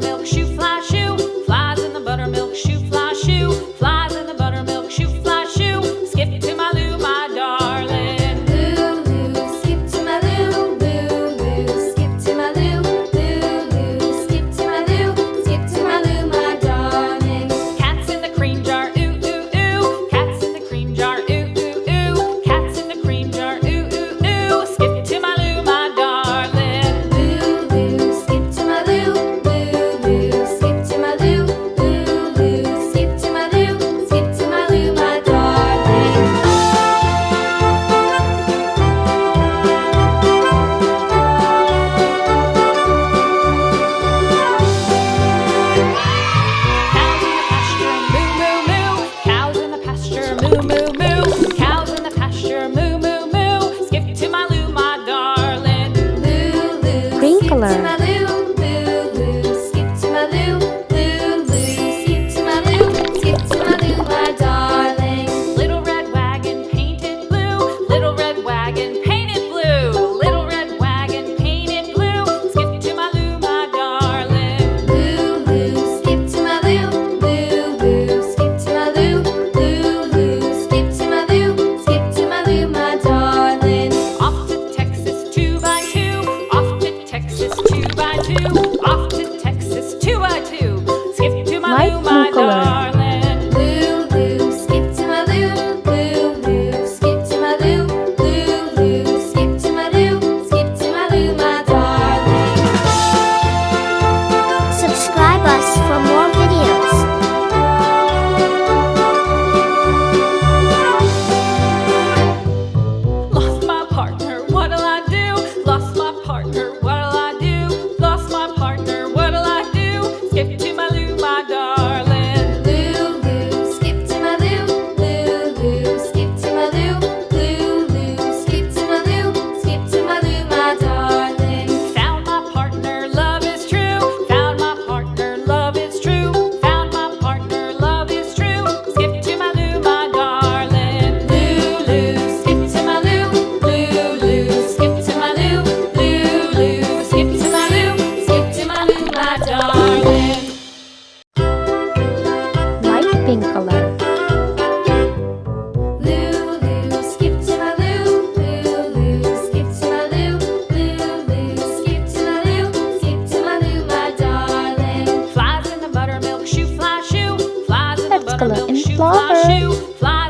buttermilk shoe fly shoe. Flies in the buttermilk shoe fly shoe. Flies in the buttermilk shoe fly shoe. Skip to my Lou, my darling. Lou, Lou, skip to my Lou. Lou, Lou, skip to my Lou. Lou, Lou, skip to my Lou. Skip to my Lou, my darling. Cats in the cream jar, ooh, ooh, ooh. Cats in the cream jar, ooh, ooh, ooh. Cats in the cream jar, ooh, ooh, ooh. Skip to my Lou, my darling. Lou, Lou, skip to my Lou. Lou, Lou, skip to my Lou. Lou, Lou, skip to my Lou. Skip to my Lou, my darling. Cows in the pasture, moo, moo, moo. Cows in the pasture, moo, moo, moo. Skip to my Lou, my darling. Lou, Lou, Green skip color. to my Lou. Lou, Lou, skip to my Lou. Lou, Lou, skip to my Lou. Skip to my Lou, my darling. Little red wagon painted blue. Little red wagon painted blue. Little red wagon painted blue. Skip to my Lou, my darling. Lou, Lou, skip to my Lou. Lou, Lou, skip to my Lou. Lou, Lou, skip to my Lou. Skip to my Lou, my darling. Off to Texas 2x2. Off to Texas 2x2. Off to Texas 2x2. Skip to my Light Lou, my blue color. darling. Lou, Lou, skip to my Lou. Lou, Lou, skip to my Lou. Lou, Lou, skip to my Lou. Skip to my Lou, my darling. Subscribe us for more videos. Lost my partner, what'll I do? Lost my partner, what'll I do? Lost my partner, what'll I do? Skip to my Lou, my darling. Lou, Lou, skip to my Lou. Lou, Lou, skip to my Lou. Lou, Lou, skip to my Lou. Skip to my Lou, my darling. Found my partner, love is true. Found my partner, love is true. Found my partner, love is true. Skip to my Lou, my darling. Lou, Lou, skip to my Lou. Lou, Lou, skip to my Lou. Lou, Lou, skip to my Lou. Skip to my Lou, my darling. Light pink color. Lou, Lou, skip to my Lou. Lou, Lou, skip to my Lou. Lou, Lou, skip to my Lou. Skip to my Lou, my darling. Flies in the buttermilk shoe fly shoe. Flies in the Let's color buttermilk in shoe fly flower. shoe. Flies